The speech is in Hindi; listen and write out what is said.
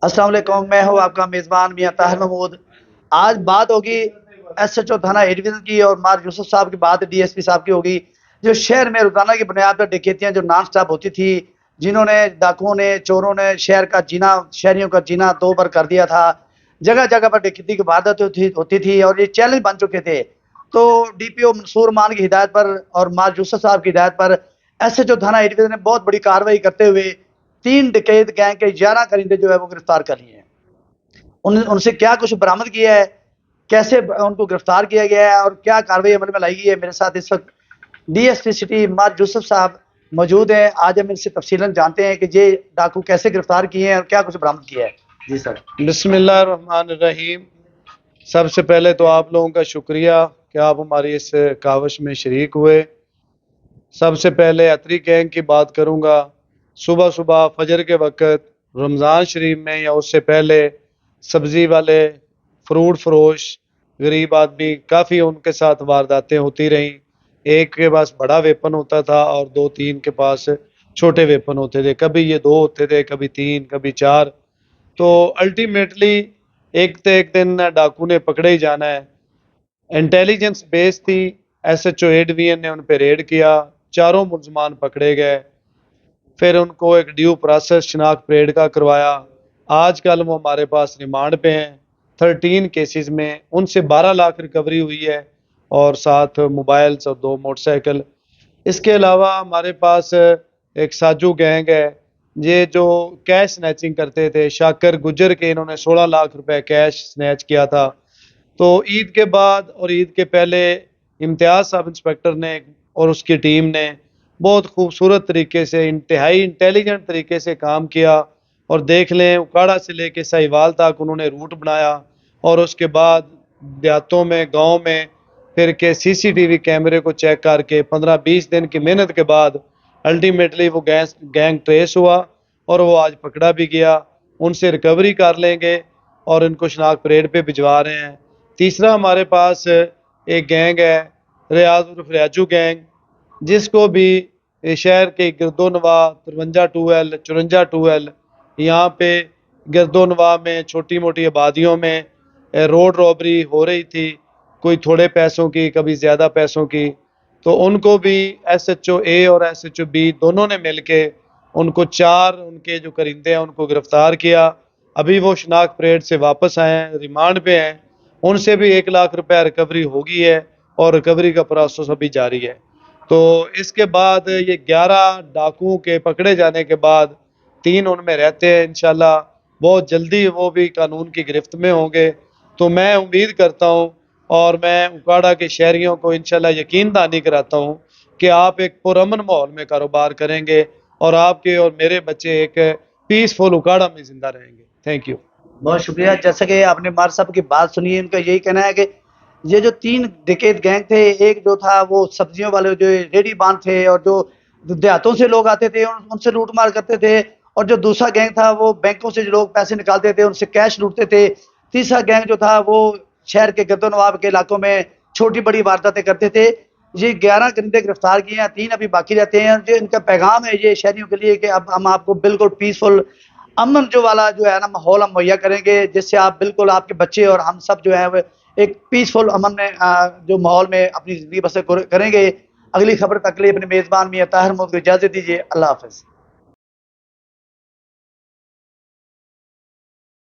अस्सलाम वालेकुम, मैं हूँ आपका मेज़बान मियां ताहिर महमूद। आज बात होगी एसएचओ थाना ए डिवीज़न की और मार यूसुफ साहब की बात डीएसपी साहब की होगी। जो शहर में रोज़ाना की बुनियाद पर डकैतियाँ जो नॉन स्टॉप होती थी, जिन्होंने डाकुओं ने, चोरों ने शहर का जीना, शहरियों का जीना दो बर कर दिया था। जगह जगह पर डकैती की वारदात होती थी और ये चैलेंज बन चुके थे। तो डीपीओ मंसूर मान की हिदायत पर और मार यूसुफ साहब की हिदायत पर एसएचओ थाना ए डिवीज़न ने बहुत बड़ी कार्रवाई करते हुए 3 डकैत गैंग के 11 करिंदे जो है वो गिरफ्तार कर लिए हैं। उनसे क्या कुछ बरामद किया है, कैसे उनको गिरफ्तार किया गया है और क्या कार्रवाई अमल में लाई गई है। मेरे साथ इस वक्त डीएसपी सिटी मार यूसुफ साहब मौजूद हैं। आज हम इनसे तफसीलन जानते हैं कि ये डाकू कैसे गिरफ्तार किए हैं और क्या कुछ बरामद किया है। जी सर। बिस्मिल्लाहिर्रहमानिर्रहीम। सबसे पहले तो आप लोगों का शुक्रिया कि आप हमारी इस कावश में शरीक हुए। सबसे पहले अतरी गैंग की बात करूंगा। सुबह सुबह फजर के वक्त रमज़ान शरीफ में या उससे पहले सब्ज़ी वाले, फ्रूट फरोश, गरीब आदमी काफ़ी उनके साथ वारदातें होती रहीं। एक के पास बड़ा वेपन होता था और दो तीन के पास छोटे वेपन होते थे। कभी ये दो होते थे, कभी तीन, कभी चार। तो अल्टीमेटली एक दिन डाकू ने पकड़े ही जाना है। इंटेलिजेंस बेस थी, एसएचओ ए डिवीजन ने उन पे रेड किया, चारों मुलजमान पकड़े गए। फिर उनको एक ड्यू प्रोसेस शनाख्त परेड का करवाया। आजकल वो हमारे पास रिमांड पे हैं। 13 केसेस में उनसे 12 लाख रिकवरी हुई है और 7 मोबाइल्स और 2 मोटरसाइकिल। इसके अलावा हमारे पास एक साजू गैंग है, ये जो कैश स्नैचिंग करते थे। शाकर गुजर के इन्होंने 16 लाख रुपए कैश स्नैच किया था। तो ईद के बाद और ईद के पहले इम्तियाज़ सब इंस्पेक्टर ने और उसकी टीम ने बहुत खूबसूरत तरीके से, इंतहाई इंटेलिजेंट तरीके से काम किया। और देख लें, उकाड़ा से लेके साहिवाल तक उन्होंने रूट बनाया और उसके बाद देहातों में, गांव में फिर के सीसीटीवी कैमरे को चेक करके 15-20 दिन की मेहनत के बाद अल्टीमेटली वो गैंग ट्रेस हुआ और वो आज पकड़ा भी गया। उनसे रिकवरी कर लेंगे और इनको शनाख्त परेड पे भिजवा रहे हैं। तीसरा हमारे पास एक गैंग है, रियाज उर्फ रियाजू गैंग, जिसको भी शहर के गिरदोनवा 53-2L 54-2L यहाँ पे गिरदोनवा में छोटी मोटी आबादियों में रोड रॉबरी हो रही थी, कोई थोड़े पैसों की, कभी ज़्यादा पैसों की। तो उनको भी एसएचओ ए और एसएचओ बी दोनों ने मिलके उनको 4 उनके जो करिंदे हैं उनको गिरफ्तार किया। अभी वो शनाख्त परेड से वापस आए हैं, रिमांड पे हैं। उनसे भी 1 लाख रुपया रिकवरी होगी है और रिकवरी का प्रोसेस अभी जारी है। तो इसके बाद ये 11 डाकुओं के पकड़े जाने के बाद 3 उनमें रहते हैं। इंशाल्लाह बहुत जल्दी वो भी कानून की गिरफ्त में होंगे। तो मैं उम्मीद करता हूँ और मैं उकाड़ा के शहरियों को इंशाल्लाह यकीन दहानी कराता हूँ कि आप एक पुरअमन माहौल में कारोबार करेंगे और आपके और मेरे बच्चे एक पीसफुल उकाड़ा में जिंदा रहेंगे। Thank you. बहुत शुक्रिया। जैसा कि आपने मार साहब की बात सुनी है, इनका यही कहना है कि ये जो 3 डकैत गैंग थे, एक जो था वो सब्जियों वाले जो रेडी बांध थे और जो देहातों से लोग आते थे उनसे लूट मार करते थे, और जो दूसरा गैंग था वो बैंकों से जो लोग पैसे निकालते थे उनसे कैश लूटते थे। तीसरा गैंग जो था वो शहर के गिरदोनवाब के इलाकों में छोटी बड़ी वारदातें करते थे। ये 11 करिंदे गिरफ्तार किए हैं, 3 अभी बाकी रहते हैं। जो इनका पैगाम है ये शहरियों के लिए कि अब हम आपको बिल्कुल पीसफुल, अमन जो वाला जो है ना माहौल हम मुहैया करेंगे, जिससे आप बिल्कुल, आपके बच्चे और हम सब जो है वो एक पीसफुल अमन में जो माहौल में अपनी ज़िंदगी बसर करेंगे। अगली खबर तक के लिए अपने मेज़बान मियां ताहिर महमूद को इजाज़त दीजिए। अल्लाह हाफ़िज़।